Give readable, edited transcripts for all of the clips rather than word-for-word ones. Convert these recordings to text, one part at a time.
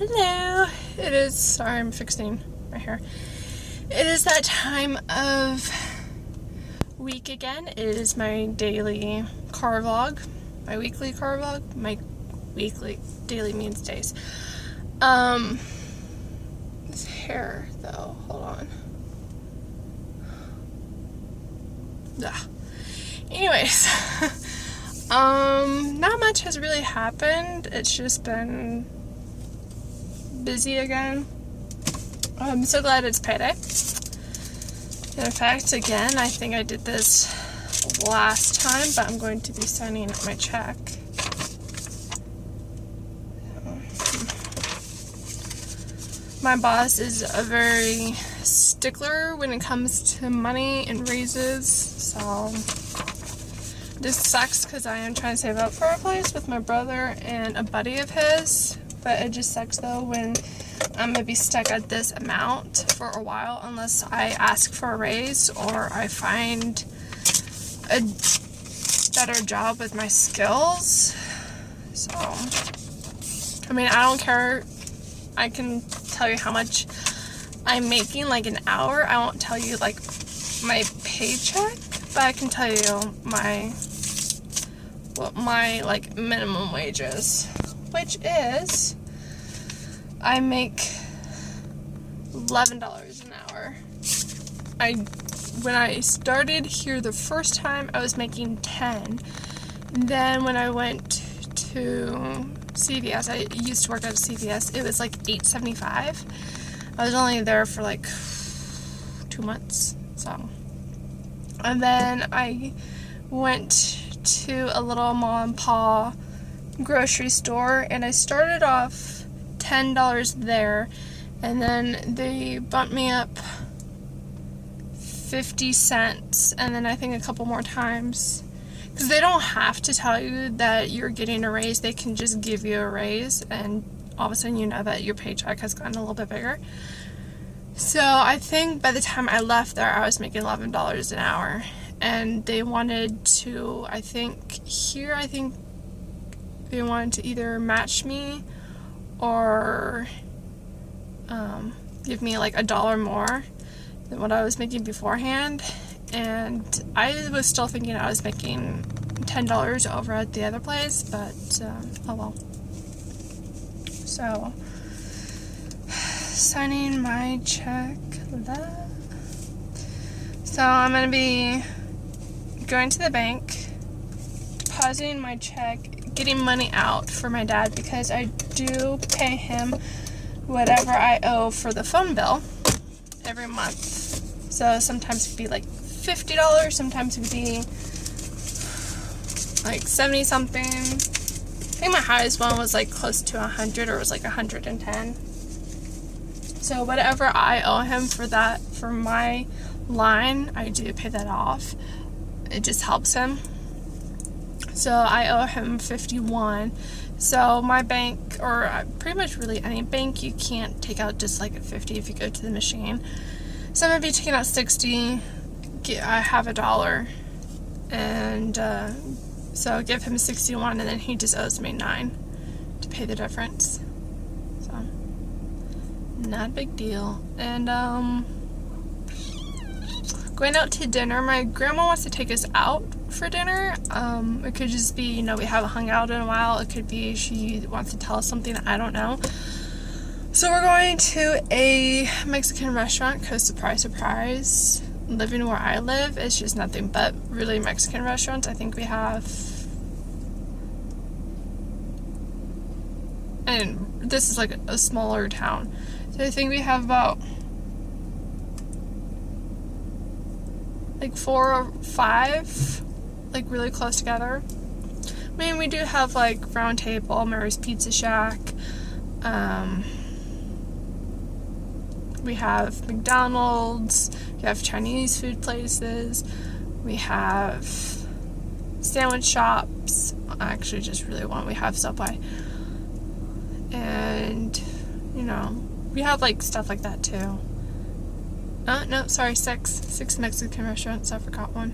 Hello. It is, sorry, I'm fixing my hair. It is that time of week again. It is my daily car vlog. My weekly car vlog. My weekly, daily means days. This hair, though, hold on. Yeah. Anyways, not much has really happened. It's just been busy again. I'm so glad it's payday. In fact, again, I think I did this last time, but I'm going to be signing my check. My boss is a very stickler when it comes to money and raises, so this sucks because I am trying to save up for a place with my brother and a buddy of his. But it just sucks though when I'm going to be stuck at this amount for a while unless I ask for a raise or I find a better job with my skills. So, I mean, I don't care. I can tell you how much I'm making, like an hour. I won't tell you like my paycheck, but I can tell you what my like minimum wage is. Which is, I make $11 an hour. When I started here the first time, I was making $10. Then when I went to CVS, I used to work at CVS, it was like $8.75. I was only there for like 2 months, so. And then I went to a little mom and pop grocery store, and I started off $10 there, and then they bumped me up 50 cents, and then I think a couple more times, because they don't have to tell you that you're getting a raise. They can just give you a raise, and all of a sudden you know that your paycheck has gotten a little bit bigger. So I think by the time I left there, I was making $11 an hour, and they wanted to, I think they wanted to either match me or give me like $1 more than what I was making beforehand. And I was still thinking I was making $10 over at the other place, but oh well. So, signing my check. So I'm going to be going to the bank, depositing my check, getting money out for my dad because I do pay him whatever I owe for the phone bill every month. So sometimes it'd be like $50, sometimes it'd be like 70 something. I think my highest one was like close to 100, or it was like 110. So whatever I owe him for that, for my line, I do pay that off. It just helps him. So I owe him $51. So my bank, or pretty much really any bank, you can't take out just like a $50 if you go to the machine. So I'm going to be taking out $60. I have $1. And so give him $61, and then he just owes me $9 to pay the difference. So not a big deal. And going out to dinner. My grandma wants to take us out for dinner. It could just be, we haven't hung out in a while. It could be she wants to tell us something, I don't know. So we're going to a Mexican restaurant because surprise, surprise, living where I live, it's just nothing but really Mexican restaurants. I think we have, and this is like a smaller town, so I think we have about like 4 or 5, like really close together. I mean, we do have like Round Table, Mary's Pizza Shack, we have McDonald's, we have Chinese food places, we have sandwich shops. I actually just really we have Subway, and we have like stuff like that too. No, sorry, 6 Mexican restaurants. I forgot one.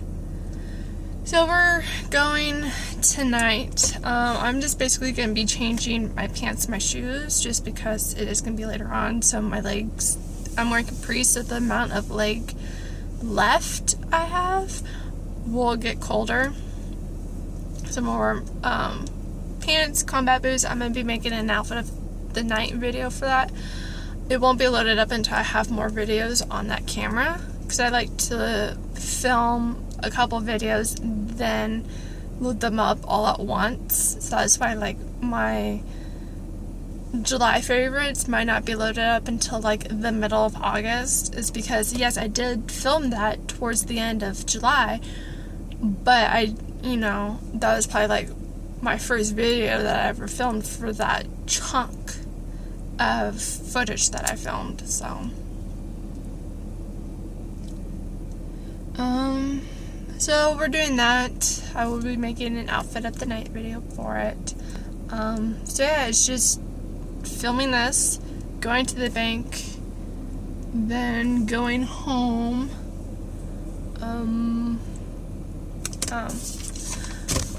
So we're going tonight. I'm just basically going to be changing my pants and my shoes just because it is going to be later on. So my legs, I'm wearing capris, so the amount of leg left I have will get colder. Some more pants, combat boots. I'm going to be making an outfit of the night video for that. It won't be loaded up until I have more videos on that camera, because I like to film a couple videos, then load them up all at once. So that's why, like, my July favorites might not be loaded up until like the middle of August, is because yes, I did film that towards the end of July, but that was probably like my first video that I ever filmed for that chunk of footage that I filmed. So we're doing that. I will be making an outfit of the night video for it. So yeah, it's just filming this, going to the bank, then going home.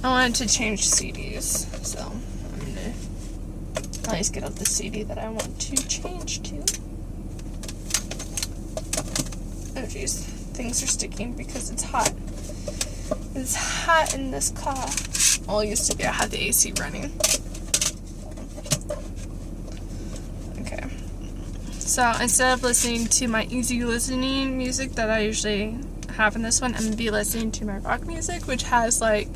I wanted to change CDs, so I'm gonna at least get out the CD that I want to change to. Oh jeez, things are sticking because it's hot. It's hot in this car. Well, it used to be I had the AC running. Okay. So instead of listening to my easy listening music that I usually have in this one, I'm going to be listening to my rock music, which has like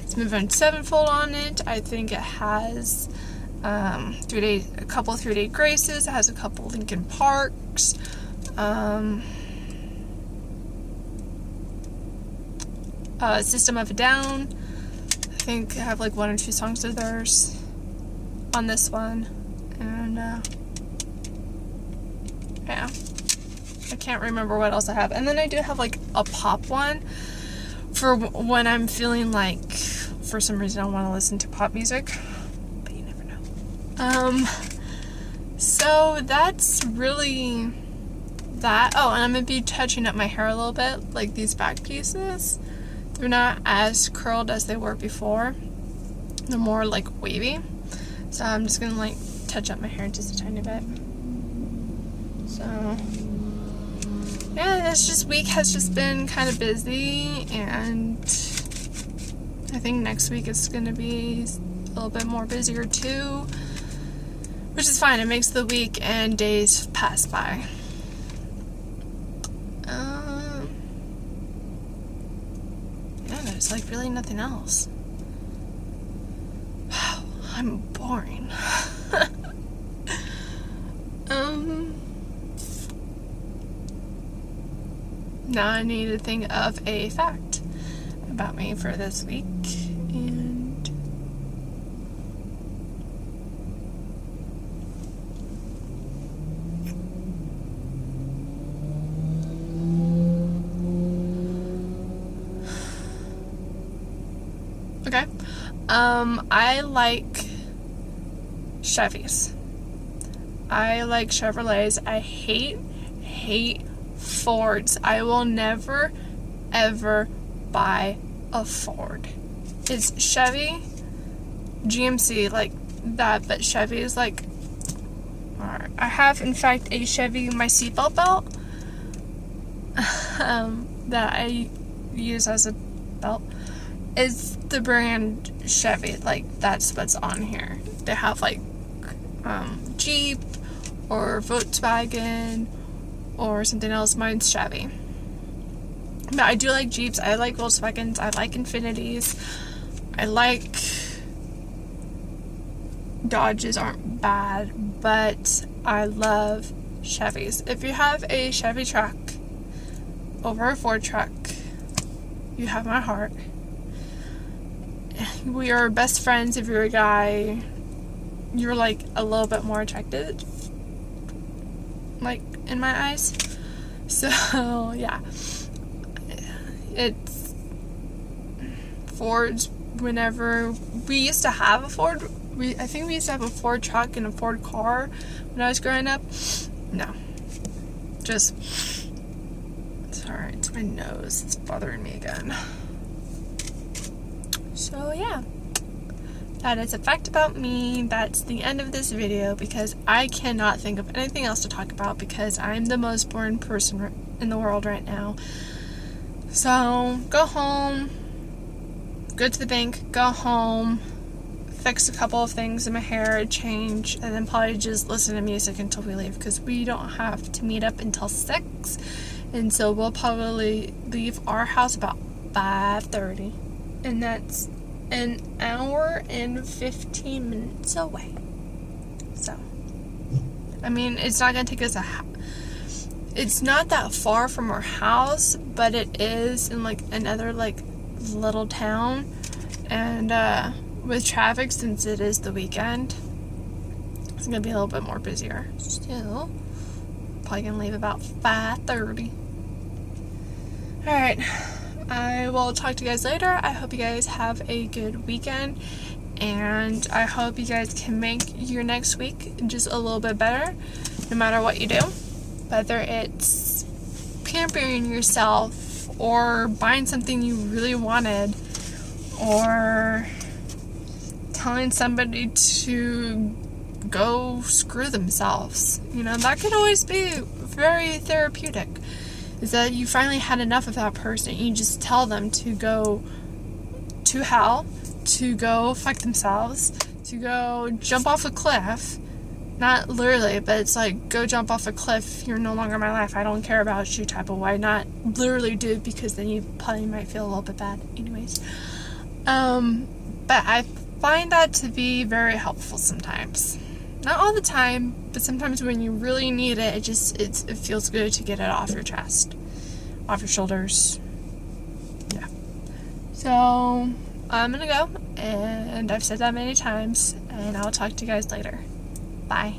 some Avenged Sevenfold on it. I think it has a couple 3 Day Graces. It has a couple Linkin Parks. System of a Down. I think I have like 1 or 2 songs of theirs on this one. And yeah. I can't remember what else I have. And then I do have like a pop one for when I'm feeling like for some reason I want to listen to pop music. But you never know. So that's really that. Oh, and I'm going to be touching up my hair a little bit, like these back pieces. They're not as curled as they were before. They're more like wavy. So I'm just going to like touch up my hair just a tiny bit. So yeah, this week has just been kind of busy, and I think next week it's going to be a little bit more busier too, which is fine. It makes the week and days pass by. Yeah, there's like really nothing else. Wow, I'm boring. Now I need to think of a fact about me for this week, and okay. I like Chevys. I like Chevrolets. I hate Fords. I will never ever buy a Ford. It's Chevy, GMC, like that, but Chevy is like, I have in fact a Chevy, my seatbelt belt that I use as a belt is the brand Chevy. Like, that's what's on here. They have like Jeep or Volkswagen or something else. Mine's Chevy. But I do like Jeeps. I like Volkswagens. I like Infinities. I like Dodges. Aren't bad, but I love Chevys. If you have a Chevy truck over a Ford truck, you have my heart. We are best friends. If you're a guy, you're like a little bit more attracted, like in my eyes. So yeah, it's Fords. Whenever we used to have a Ford, I think we used to have a Ford truck and a Ford car when I was growing up. No, just, sorry, it's my nose. It's bothering me again. So yeah, that is a fact about me. That's the end of this video because I cannot think of anything else to talk about because I'm the most boring person in the world right now. So go home, go to the bank, go home, fix a couple of things in my hair, change, and then probably just listen to music until we leave because we don't have to meet up until 6, and so we'll probably leave our house about 5:30, and that's an hour and 15 minutes away. So, I mean, it's not going to take us it's not that far from our house, but it is in like another like little town, and with traffic, since it is the weekend, it's gonna be a little bit more busier. Still, probably gonna leave about 5:30. Alright, I will talk to you guys later. I hope you guys have a good weekend, and I hope you guys can make your next week just a little bit better, no matter what you do. Whether it's pampering yourself, or buying something you really wanted, or telling somebody to go screw themselves. You know, that could always be very therapeutic. Is that you finally had enough of that person. You just tell them to go to hell, to go fuck themselves, to go jump off a cliff. Not literally, but it's like, go jump off a cliff. You're no longer my life. I don't care about you type of way. Not literally do it, because then you probably might feel a little bit bad. Anyways. But I find that to be very helpful sometimes. Not all the time, but sometimes when you really need it, it feels good to get it off your chest, off your shoulders. Yeah. So I'm gonna go, and I've said that many times, and I'll talk to you guys later. Bye.